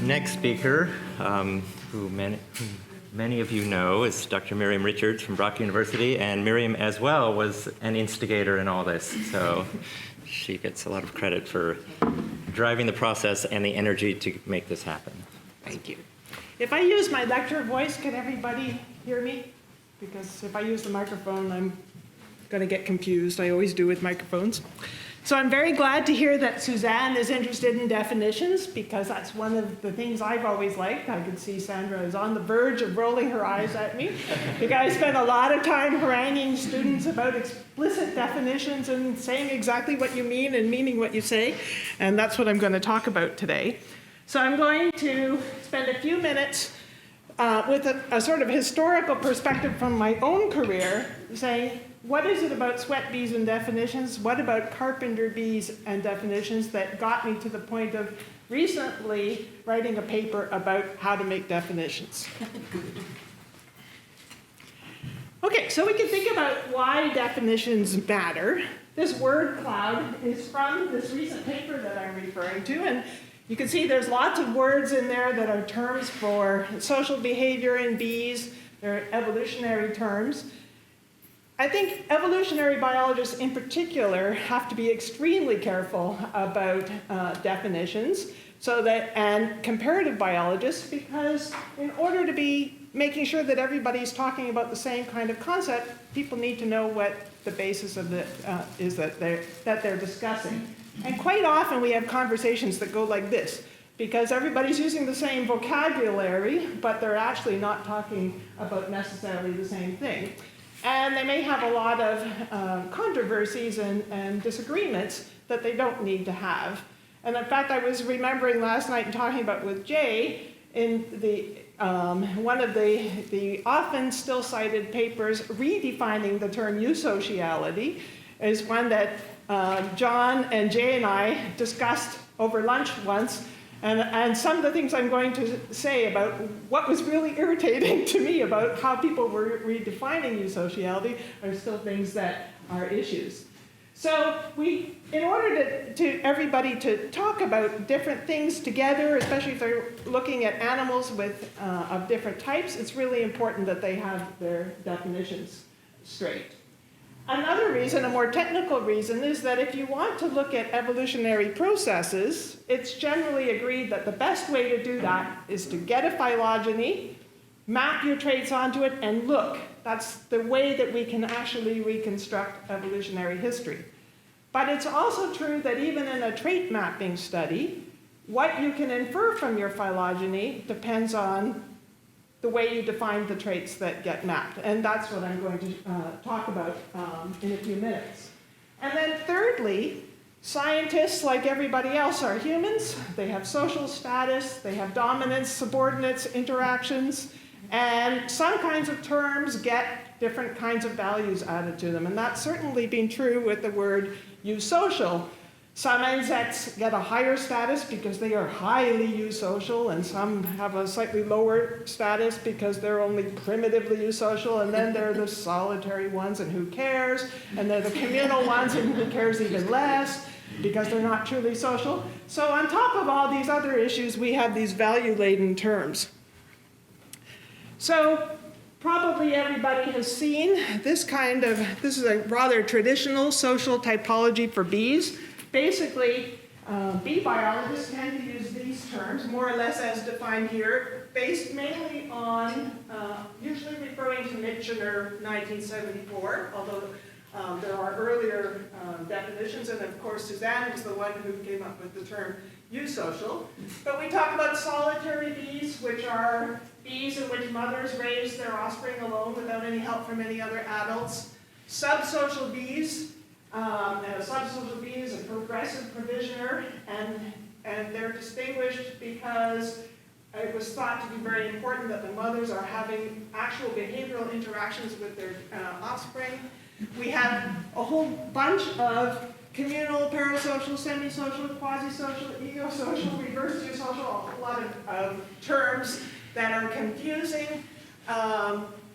Next speaker, who many of you know, is Dr. Miriam Richards from Brock University, and Miriam as well was an instigator in all this, so she gets a lot of credit for driving the process and the energy to make this happen. Thank you. If I use my lecture voice, can everybody hear me? Because if I use the microphone, I'm going to get confused. I always do with microphones. So I'm very glad to hear that Suzanne is interested in definitions, because that's one of the things I've always liked. I could see Sandra is on the verge of rolling her eyes at me, because I spend a lot of time haranguing students about explicit definitions and saying exactly what you mean and meaning what you say, and that's what I'm going to talk about today. So I'm going to spend a few minutes with a sort of historical perspective from my own career, saying, what is it about sweat bees and definitions? What about carpenter bees and definitions that got me to the point of recently writing a paper about how to make definitions? Okay, so we can think about why definitions matter. This word cloud is from this recent paper that I'm referring to, and you can see there's lots of words in there that are terms for social behavior in bees. They're evolutionary terms. I think evolutionary biologists in particular have to be extremely careful about definitions, and comparative biologists, because in order to be making sure that everybody's talking about the same kind of concept, people need to know what the basis of it is that they're discussing. And quite often we have conversations that go like this, because everybody's using the same vocabulary, but they're actually not talking about necessarily the same thing. And they may have a lot of controversies and disagreements that they don't need to have. And in fact, I was remembering last night and talking about with Jay, in the one of the often still cited papers redefining the term Eusociality is one that John and Jay and I discussed over lunch once. And some of the things I'm going to say about what was really irritating to me about how people were redefining Eusociality are still things that are issues. So in order to everybody to talk about different things together, especially if they're looking at animals of different types, it's really important that they have their definitions straight. Another reason, a more technical reason, is that if you want to look at evolutionary processes, it's generally agreed that the best way to do that is to get a phylogeny, map your traits onto it, and look. That's the way that we can actually reconstruct evolutionary history. But it's also true that even in a trait mapping study, what you can infer from your phylogeny depends on the way you define the traits that get mapped. And that's what I'm going to talk about in a few minutes. And then thirdly, scientists, like everybody else, are humans. They have social status, they have dominance, subordinates, interactions, and some kinds of terms get different kinds of values added to them. And that's certainly been true with the word eusocial. Some insects get a higher status because they are highly eusocial, and some have a slightly lower status because they're only primitively eusocial, and then there are the solitary ones, and who cares? And they're the communal ones, and who cares even less because they're not truly social. So on top of all these other issues, we have these value-laden terms. So probably everybody has seen this is a rather traditional social typology for bees. Basically, bee biologists tend to use these terms, more or less as defined here, based mainly on, usually referring to Michener 1974, although there are earlier definitions, and of course Suzanne was the one who came up with the term eusocial. But we talk about solitary bees, which are bees in which mothers raise their offspring alone without any help from any other adults. Subsocial bees. And a subsocial bee is a progressive provisioner, and they're distinguished because it was thought to be very important that the mothers are having actual behavioral interactions with their offspring. We have a whole bunch of communal, parasocial, semisocial, quasi-social, eusocial, reverse eusocial, a whole lot of terms that are confusing,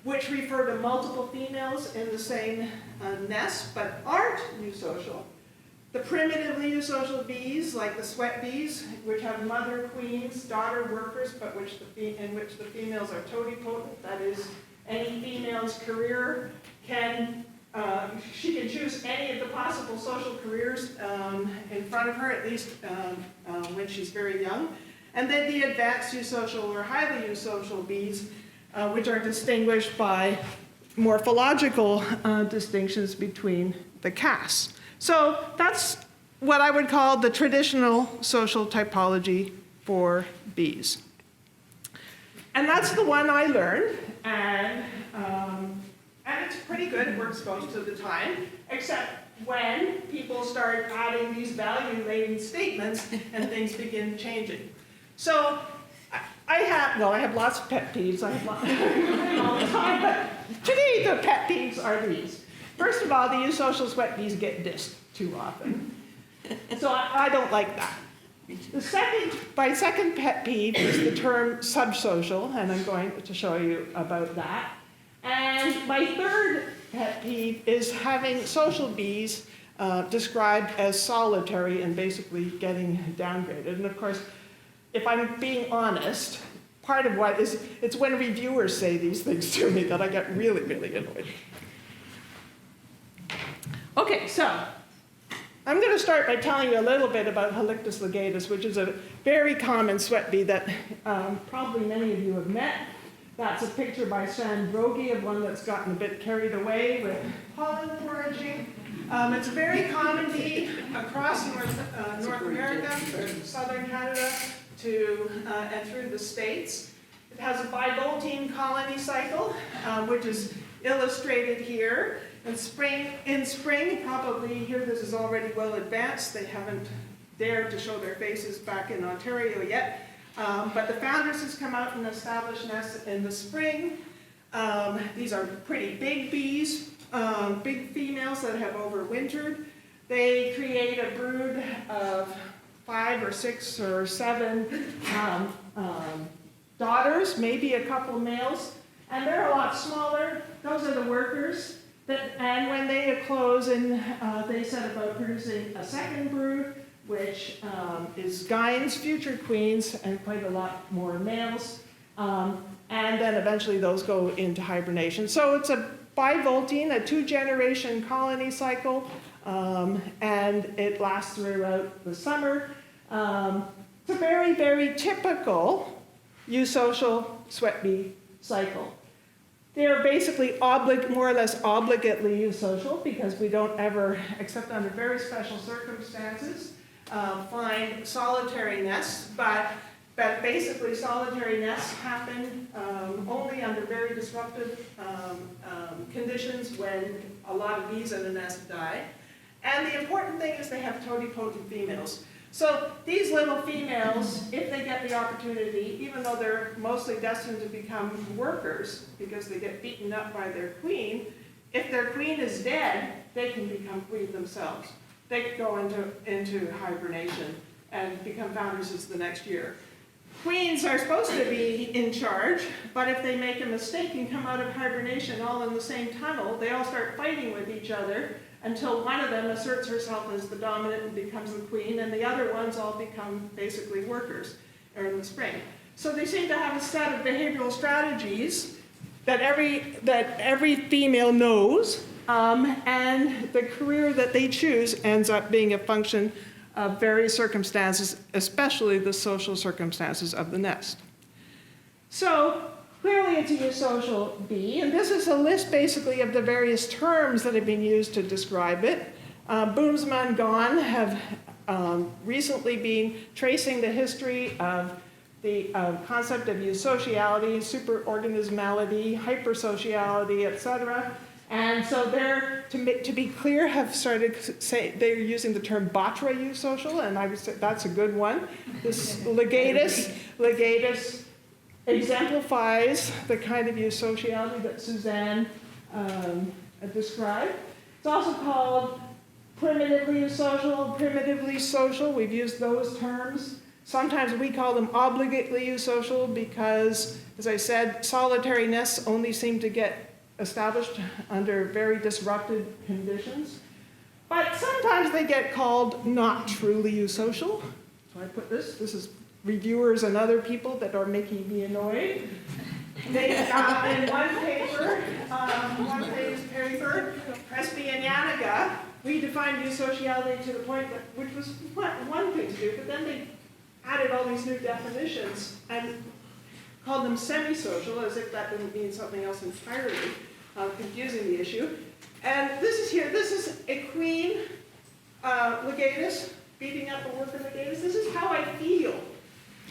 which refer to multiple females in the same nest, but aren't eusocial. The primitively eusocial bees, like the sweat bees, which have mother queens, daughter workers, but in which the females are totipotent, that is, any female's career she can choose any of the possible social careers in front of her, at least when she's very young. And then the advanced eusocial or highly eusocial bees, which are distinguished by morphological distinctions between the castes. So that's what I would call the traditional social typology for bees. And that's the one I learned, and it's pretty good. It works most of the time, except when people start adding these value-laden statements and things begin changing. So I have lots of pet peeves. I have lots all the time, but today the pet peeves are these. First of all, the eusocial sweat bees get dissed too often. So I don't like that. My second pet peeve is the term subsocial, and I'm going to show you about that. And my third pet peeve is having social bees described as solitary and basically getting downgraded. And of course, if I'm being honest, part of what is, it's when reviewers say these things to me that I get really, really annoyed. Okay, so I'm going to start by telling you a little bit about Electus Linnaeus, which is a very common sweat bee that probably many of you have met. That's a picture by Suzanne Batra of one that's gotten a bit carried away with pollen foraging. It's a very common bee across North America, southern Canada, and through the States. It has a bivoltine colony cycle, which is illustrated here. In spring, probably here this is already well advanced. They haven't dared to show their faces back in Ontario yet. But the foundresses come out and establish nests in the spring. These are pretty big bees, big females that have overwintered. They create a brood of 5 or 6 or 7 daughters, maybe a couple males, and they're a lot smaller. Those are the workers. And when they close, and they set about producing a second brood, which is gynes, future queens, and quite a lot more males. And then eventually those go into hibernation. So it's a bivoltine, a 2-generation colony cycle, and it lasts throughout the summer. It's a very, very typical eusocial sweat bee cycle. They're basically more or less obligately eusocial because we don't ever, except under very special circumstances, find solitary nests, but basically solitary nests happen only under very disruptive conditions when a lot of bees in a nest die. And the important thing is they have totipotent females. So these little females, if they get the opportunity, even though they're mostly destined to become workers because they get beaten up by their queen, if their queen is dead, they can become queen themselves. They could go into hibernation and become foundresses the next year. Queens are supposed to be in charge, but if they make a mistake and come out of hibernation all in the same tunnel, they all start fighting with each other until one of them asserts herself as the dominant and becomes the queen, and the other ones all become basically workers in the spring. So they seem to have a set of behavioral strategies that every female knows, and the career that they choose ends up being a function of various circumstances, especially the social circumstances of the nest. So clearly it's a eusocial bee, and this is a list basically of the various terms that have been used to describe it. Boomsma and Gahn have recently been tracing the history of the concept of eusociality, superorganismality, hypersociality, etc. And so they're, to be clear, have started they're using the term Batra eusocial, and I would say that's a good one. This legatus exemplifies the kind of eusociality that Suzanne described. It's also called primitively eusocial, primitively social. We've used those terms. Sometimes we call them obligately eusocial because, as I said, solitary nests only seem to get established under very disrupted conditions. But sometimes they get called not truly eusocial. So I put this is reviewers and other people that are making me annoyed. They, in one-page paper, Presby and Yanniga, we defined eusociality to the point that, which was one thing to do, but then they added all these new definitions and called them semi-social, as if that didn't mean something else entirely, confusing the issue. And this is a queen legatus beating up a worker legatus. This is how I feel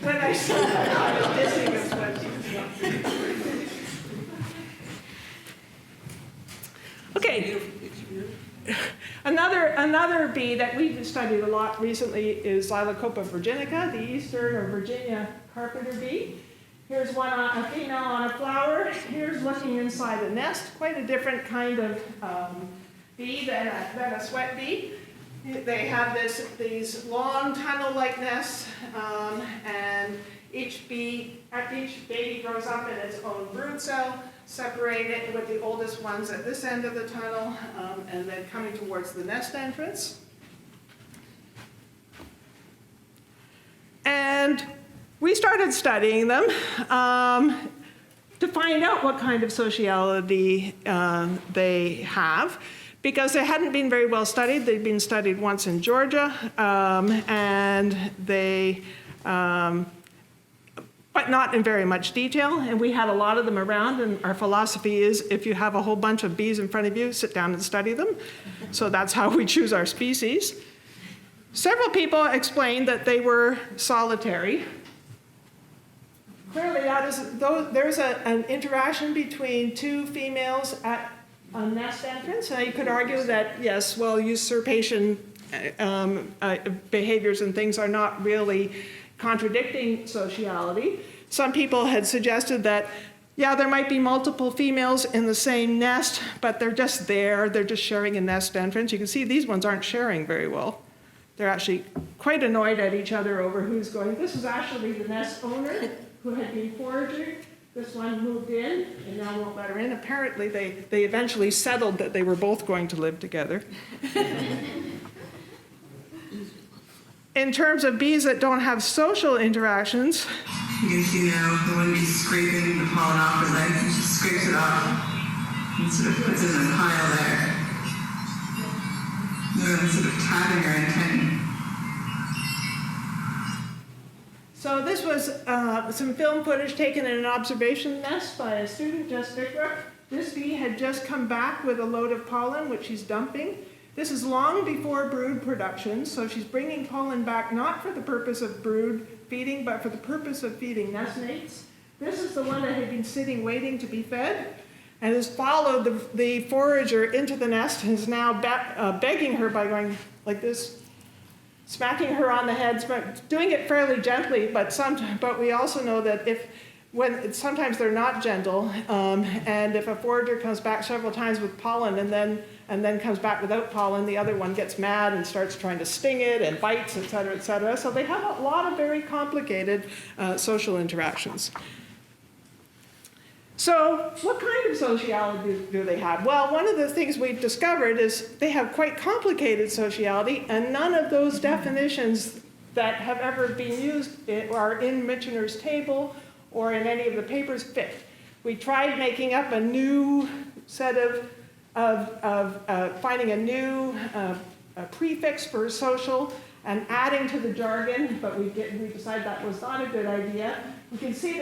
when I saw that I was dissing this one. Okay. Another bee that we've studied a lot recently is Xylocopa virginica, the eastern or Virginia carpenter bee. Here's a female on a flower. Here's looking inside a nest. Quite a different kind of bee than a sweat bee. They have these long tunnel-like nests, and each baby grows up in its own brood cell, separated with the oldest ones at this end of the tunnel, and then coming towards the nest entrance. And we started studying them to find out what kind of sociality they have, because they hadn't been very well studied. They'd been studied once in Georgia, and they, but not in very much detail. And we had a lot of them around, and our philosophy is if you have a whole bunch of bees in front of you, sit down and study them. So that's how we choose our species. Several people explained that they were solitary. Clearly, there's an interaction between two females at a nest entrance. And you could argue that, yes, well, usurpation behaviors and things are not really contradicting sociality. Some people had suggested that, yeah, there might be multiple females in the same nest, but they're just there. They're just sharing a nest entrance. You can see these ones aren't sharing very well. They're actually quite annoyed at each other over who's going. This is actually the nest owner who had been foraging. This one moved in and now won't let her in. Apparently, they eventually settled that they were both going to live together. In terms of bees that don't have social interactions, you can see now the one bee's scraping the pollen off her legs, and she scrapes it off and sort of puts it in a pile there. The other one's sort of tapping her antennae. So this was some film footage taken in an observation nest by a student, Jess Bickrock. This bee had just come back with a load of pollen, which she's dumping. This is long before brood production, so she's bringing pollen back not for the purpose of brood feeding, but for the purpose of feeding nest mates. This is the one that had been sitting waiting to be fed, and has followed the forager into the nest, and is now begging her by going like this, smacking her on the head, doing it fairly gently, but we also know that sometimes they're not gentle, and if a forager comes back several times with pollen and then comes back without pollen, the other one gets mad and starts trying to sting it and bites, et cetera, et cetera. So they have a lot of very complicated social interactions. So what kind of sociality do they have? Well, one of the things we've discovered is they have quite complicated sociality, and none of those definitions that have ever been used are in Michener's table or in any of the papers fit. We tried making up a new set of finding a new prefix for social and adding to the jargon, but we decided that was not a good idea. You can see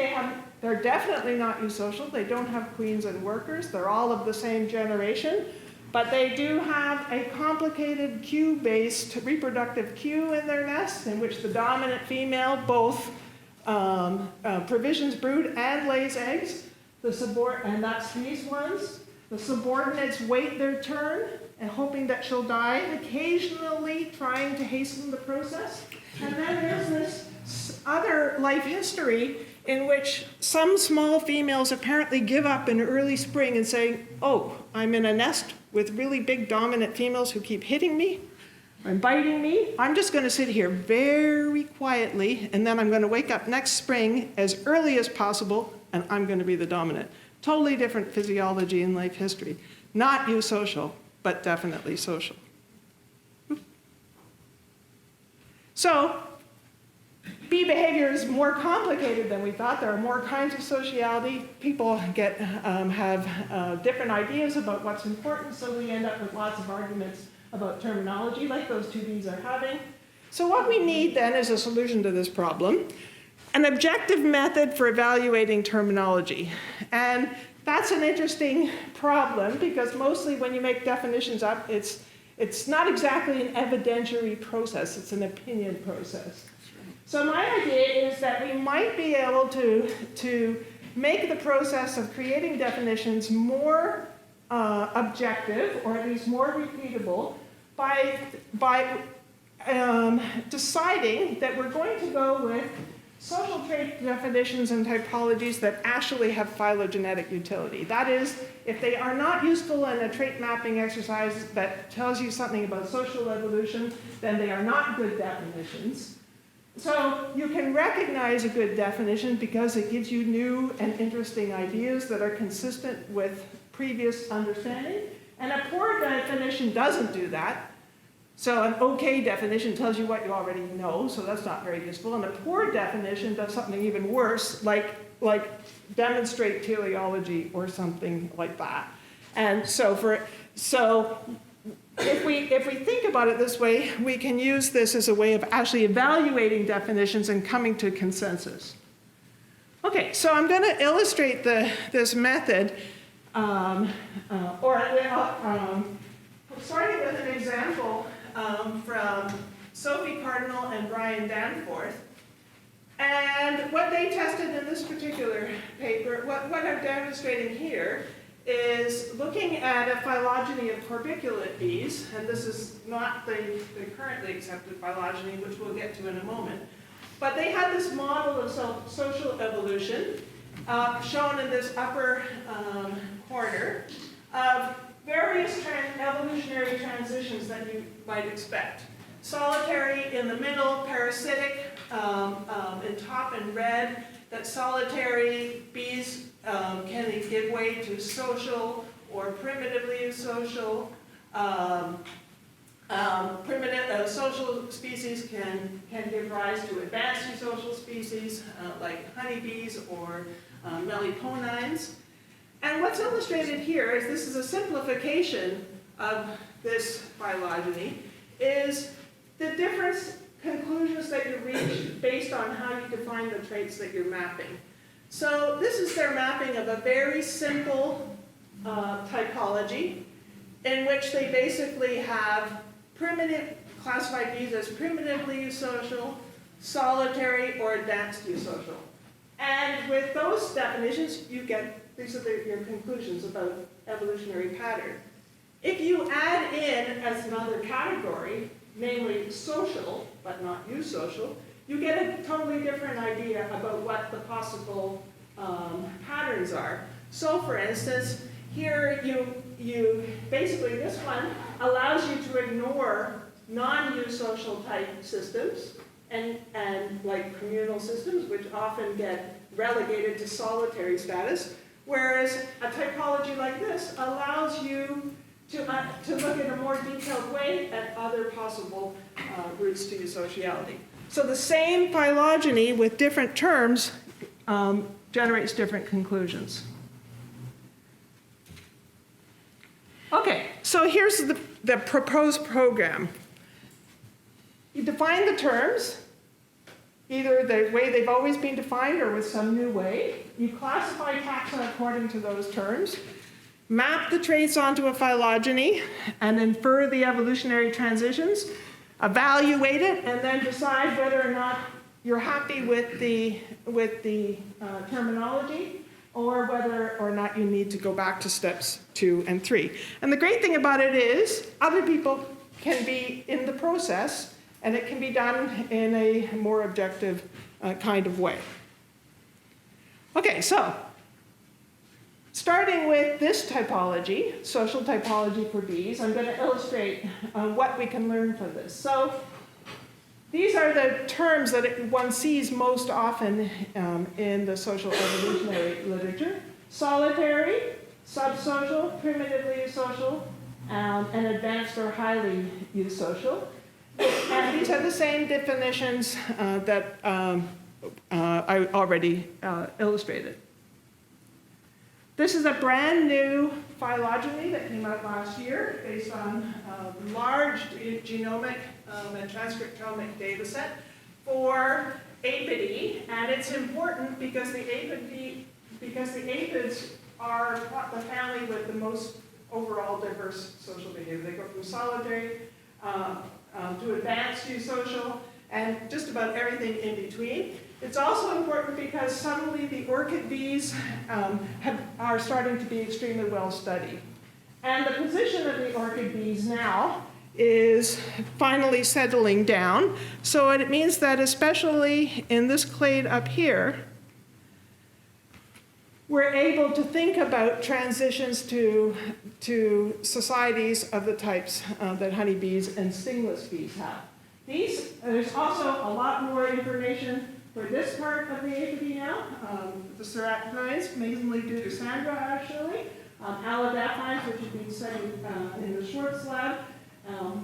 they're definitely not eusocial. They don't have queens and workers. They're all of the same generation, but they do have a complicated queue-based reproductive queue in their nest, in which the dominant female both provisions brood and lays eggs. And that's these ones. The subordinates wait their turn and hoping that she'll die, occasionally trying to hasten the process. And then there's this other life history in which some small females apparently give up in early spring and say, oh, I'm in a nest with really big dominant females who keep hitting me and biting me. I'm just going to sit here very quietly, and then I'm going to wake up next spring as early as possible, and I'm going to be the dominant. Totally different physiology and life history. Not eusocial, but definitely social. So, bee behavior is more complicated than we thought. There are more kinds of sociality. People have different ideas about what's important, so we end up with lots of arguments about terminology, like those two bees are having. So what we need then is a solution to this problem, an objective method for evaluating terminology. And that's an interesting problem, because mostly when you make definitions up, it's not exactly an evidentiary process, it's an opinion process. So my idea is that we might be able to make the process of creating definitions more objective, or at least more repeatable, by deciding that we're going to go with social trait definitions and typologies that actually have phylogenetic utility. That is, if they are not useful in a trait mapping exercise that tells you something about social evolution, then they are not good definitions. So you can recognize a good definition because it gives you new and interesting ideas that are consistent with previous understanding. And a poor definition doesn't do that. So an okay definition tells you what you already know, so that's not very useful. And a poor definition does something even worse, like demonstrate teleology or something like that. And so if we think about it this way, we can use this as a way of actually evaluating definitions and coming to consensus. Okay, so I'm going to illustrate this method, starting with an example from Sophie Cardinal and Brian Danforth. And what they tested in this particular paper, what I'm demonstrating here, is looking at a phylogeny of corbiculate bees, and this is not the currently accepted phylogeny, which we'll get to in a moment. But they had this model of social evolution, shown in this upper corner, of various evolutionary transitions that you might expect. Solitary in the middle, parasitic in top in red, that solitary bees can give way to social or primitively eusocial. Social species can give rise to advanced eusocial species like honeybees or meliponines. And what's illustrated here is this is a simplification of this phylogeny, is the different conclusions that you reach based on how you define the traits that you're mapping. So this is their mapping of a very simple typology in which they basically have classified bees as primitively eusocial, solitary, or advanced eusocial. And with those definitions, you get, these are your conclusions about evolutionary pattern. If you add in as another category, namely social, but not eusocial, you get a totally different idea about what the possible patterns are. So for instance, here you basically, this one allows you to ignore non-eusocial type systems and like communal systems, which often get relegated to solitary status, whereas a typology like this allows you to look in a more detailed way at other possible routes to eusociality. So the same phylogeny with different terms generates different conclusions. Okay, so here's the proposed program. You define the terms, either the way they've always been defined or with some new way. You classify taxa according to those terms, map the traits onto a phylogeny, and infer the evolutionary transitions, evaluate it, and then decide whether or not you're happy with the terminology, or whether or not you need to go back to steps 2 and 3. And the great thing about it is other people can be in the process, and it can be done in a more objective kind of way. Okay, so starting with this typology, social typology for bees, I'm going to illustrate what we can learn from this. So these are the terms that one sees most often in the social evolutionary literature: solitary, subsocial, primitively eusocial, and advanced or highly eusocial. And these are the same definitions that I already illustrated. This is a brand new phylogeny that came out last year based on a large genomic and transcriptomic data set for Apidae. And it's important because the apids are the family with the most overall diverse social behavior. They go from solitary to advanced eusocial and just about everything in between. It's also important because suddenly the orchid bees are starting to be extremely well studied. And the position of the orchid bees now is finally settling down. So it means that especially in this clade up here, we're able to think about transitions to societies of the types that honeybees and stingless bees have. There's also a lot more information for this part of the Apidae now, the serapinines, mainly due to Sandra actually, allodaphines, which have been studied in the Schwartz lab,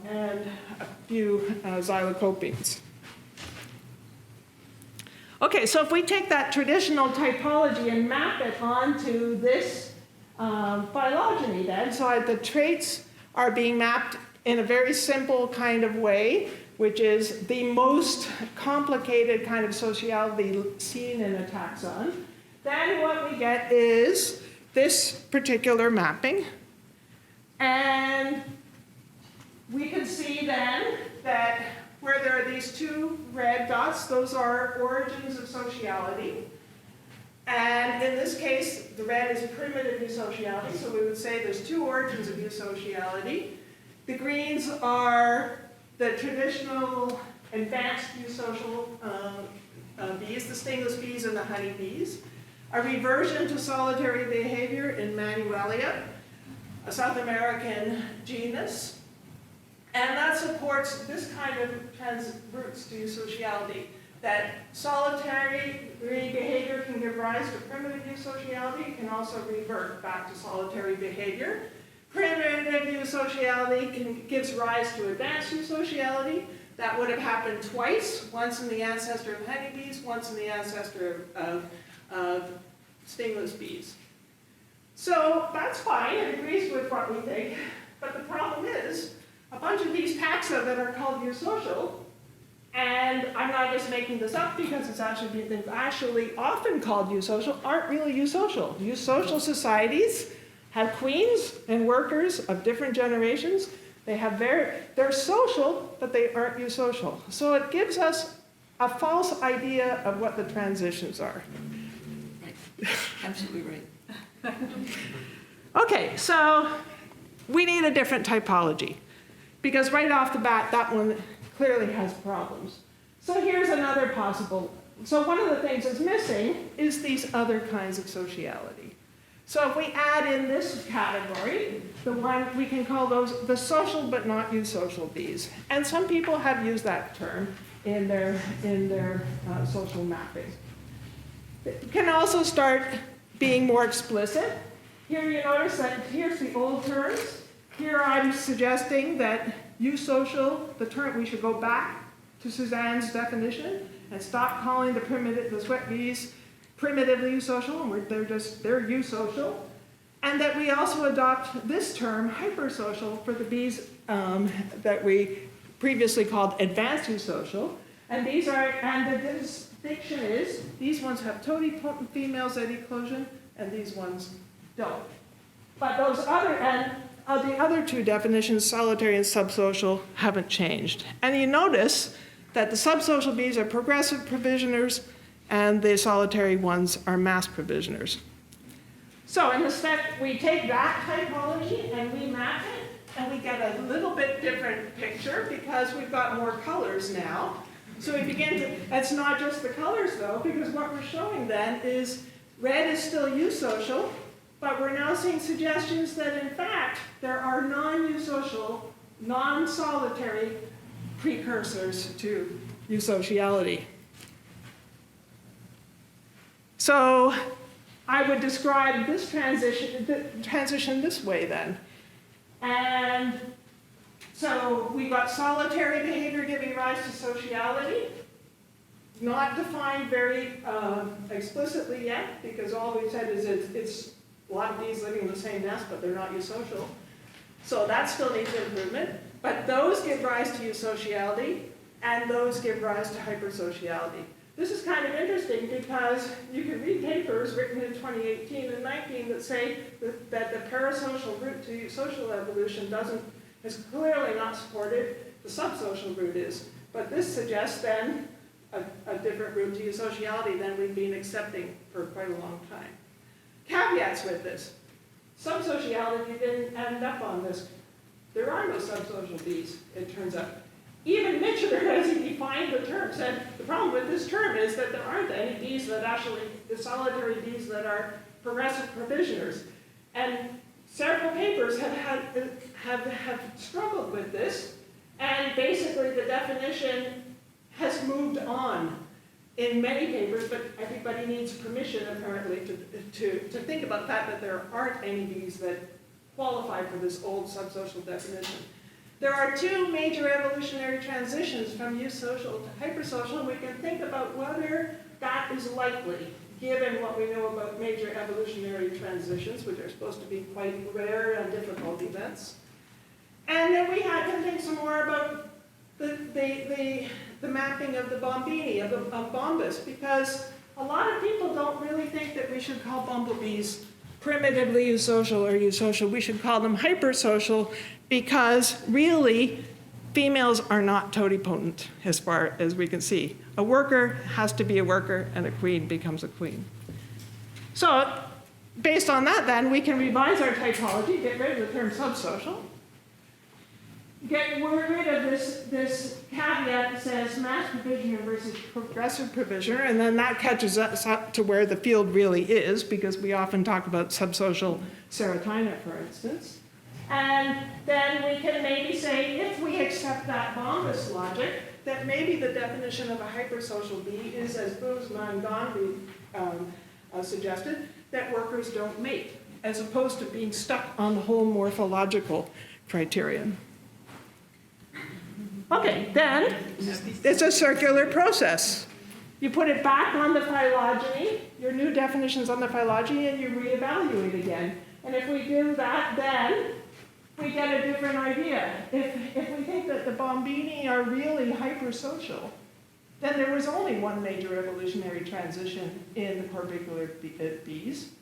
and a few xylocopines. Okay, so if we take that traditional typology and map it onto this phylogeny then, so the traits are being mapped in a very simple kind of way, which is the most complicated kind of sociality seen in a taxon, then what we get is this particular mapping. And we can see then that where there are these two red dots, those are origins of sociality. And in this case, the red is primitive eusociality, so we would say there's two origins of eusociality. The greens are the traditional advanced eusocial bees, the stingless bees and the honeybees. A reversion to solitary behavior in Manuelia, a South American genus. And that supports this kind of roots to eusociality, that solitary behavior can give rise to primitive eusociality, can also revert back to solitary behavior. Primitive eusociality gives rise to advanced eusociality. That would have happened twice, once in the ancestor of honeybees, once in the ancestor of stingless bees. So that's fine, it agrees with what we think, but the problem is, a bunch of these taxa that are called eusocial, and I'm not just making this up because it's actually often called eusocial, aren't really eusocial. Eusocial societies have queens and workers of different generations. They're social, but they aren't eusocial. So it gives us a false idea of what the transitions are. Right. Absolutely right. Okay, so we need a different typology because right off the bat, that one clearly has problems. So here's another possible. So one of the things that's missing is these other kinds of sociality. So if we add in this category, the one we can call those the social but not eusocial bees. And some people have used that term in their social mapping. It can also start being more explicit. Here you notice that here's the old terms. Here I'm suggesting that eusocial, the term, we should go back to Suzanne's definition and stop calling the sweat bees primitively eusocial, and they're eusocial. And that we also adopt this term, hypersocial, for the bees that we previously called advanced eusocial. And the distinction is, these ones have totipotent females at eclosion, and these ones don't. But the other two definitions, solitary and subsocial, haven't changed. And you notice that the subsocial bees are progressive provisioners, and the solitary ones are mass provisioners. So in the step, we take that typology and we map it, and we get a little bit different picture because we've got more colors now. So we begin to, it's not just the colors though, because what we're showing then is red is still eusocial, but we're now seeing suggestions that in fact there are non-eusocial, non-solitary precursors to eusociality. So I would describe this transition this way then. And so we've got solitary behavior giving rise to sociality, not defined very explicitly yet, because all we've said is it's a lot of bees living in the same nest, but they're not eusocial. So that still needs improvement. But those give rise to eusociality, and those give rise to hypersociality. This is kind of interesting because you can read papers written in 2018 and 19 that say that the parasocial route to social evolution is clearly not supported. The subsocial route is. But this suggests then a different route to eusociality than we've been accepting for quite a long time. Caveats with this. Subsociality didn't end up on this. There are no subsocial bees, it turns out. Even Mitchell, as he defined the term, said the problem with this term is that there aren't any bees that actually, the solitary bees that are progressive provisioners. And several papers have struggled with this, and basically the definition has moved on in many papers, but everybody needs permission apparently to think about the fact that there aren't any bees that qualify for this old subsocial definition. There are two major evolutionary transitions from eusocial to hypersocial, and we can think about whether that is likely, given what we know about major evolutionary transitions, which are supposed to be quite rare and difficult events. And then we can think some more about the mapping of the bombini, of bombus, because a lot of people don't really think that we should call bumblebees primitively eusocial or eusocial. We should call them hypersocial because really females are not totipotent as far as we can see. A worker has to be a worker and a queen becomes a queen. So based on that then, we can revise our typology, get rid of the term subsocial, get rid of this caveat that says mass provisioner versus progressive provisioner, and then that catches us up to where the field really is, because we often talk about subsocial serotina, for instance. And then we can maybe say, if we accept that bombus logic, that maybe the definition of a hypersocial bee is, as Boomsma and Gandhi suggested, that workers don't mate, as opposed to being stuck on the whole morphological criterion. Okay, then it's a circular process. You put it back on the phylogeny, your new definitions on the phylogeny, and you reevaluate again. And if we do that, then we get a different idea. If we think that the bombini are really hypersocial, then there was only one major evolutionary transition in the corbicular bees,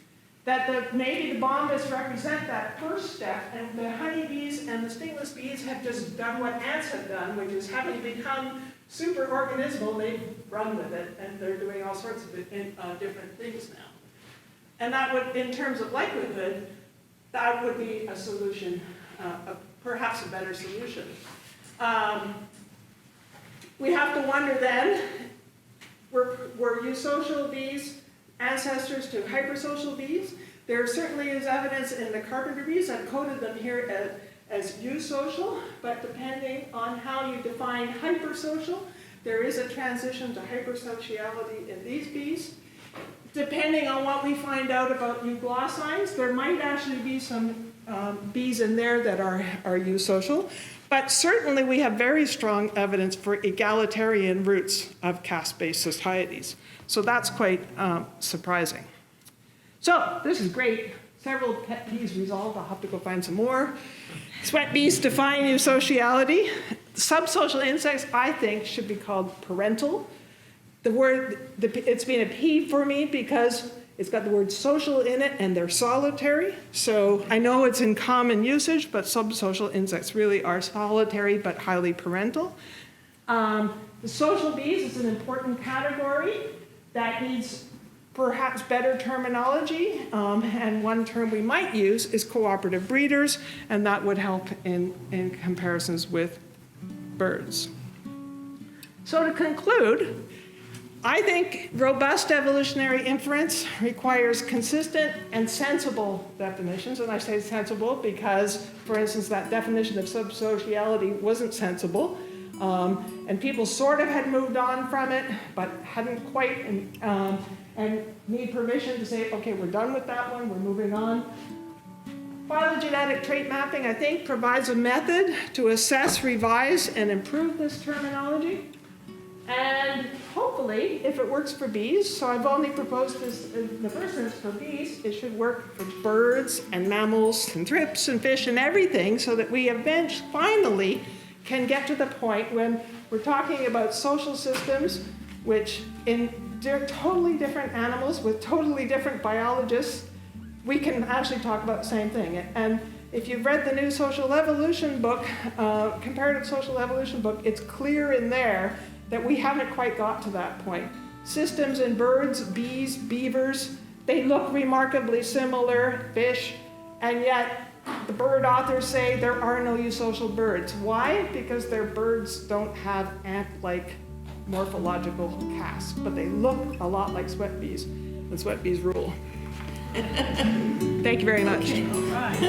that maybe the bombus represent that first step, and the honeybees and the stingless bees have just done what ants have done, which is having become super organismal, they've run with it, and they're doing all sorts of different things now. And that would, in terms of likelihood, that would be a solution, perhaps a better solution. We have to wonder then, were eusocial bees ancestors to hypersocial bees? There certainly is evidence in the Carpenter bees. I've coded them here as eusocial, but depending on how you define hypersocial, there is a transition to hypersociality in these bees. Depending on what we find out about euglossines, there might actually be some bees in there that are eusocial, but certainly we have very strong evidence for egalitarian roots of caste-based societies. So that's quite surprising. So this is great. Several pet peeves resolved. I'll have to go find some more. Sweat bees define eusociality. Subsocial insects, I think, should be called parental. The word, it's been a peeve for me because it's got the word social in it and they're solitary. So I know it's in common usage, but subsocial insects really are solitary but highly parental. The social bees is an important category that needs perhaps better terminology, and one term we might use is cooperative breeders, and that would help in comparisons with birds. So to conclude, I think robust evolutionary inference requires consistent and sensible definitions. And I say sensible because, for instance, that definition of subsociality wasn't sensible. And people sort of had moved on from it, but hadn't quite, and need permission to say, okay, we're done with that one, we're moving on. Phylogenetic trait mapping, I think, provides a method to assess, revise, and improve this terminology. And hopefully, if it works for bees, so I've only proposed this in the first instance for bees, it should work for birds and mammals and thrips and fish and everything, so that we eventually, finally, can get to the point when we're talking about social systems, which they're totally different animals with totally different biologists, we can actually talk about the same thing. And if you've read the new social evolution book, comparative social evolution book, it's clear in there that we haven't quite got to that point. Systems in birds, bees, beavers, they look remarkably similar, fish, and yet the bird authors say there are no eusocial birds. Why? Because their birds don't have ant-like morphological casts, but they look a lot like sweat bees, and sweat bees rule. Thank you very much. Okay, all right.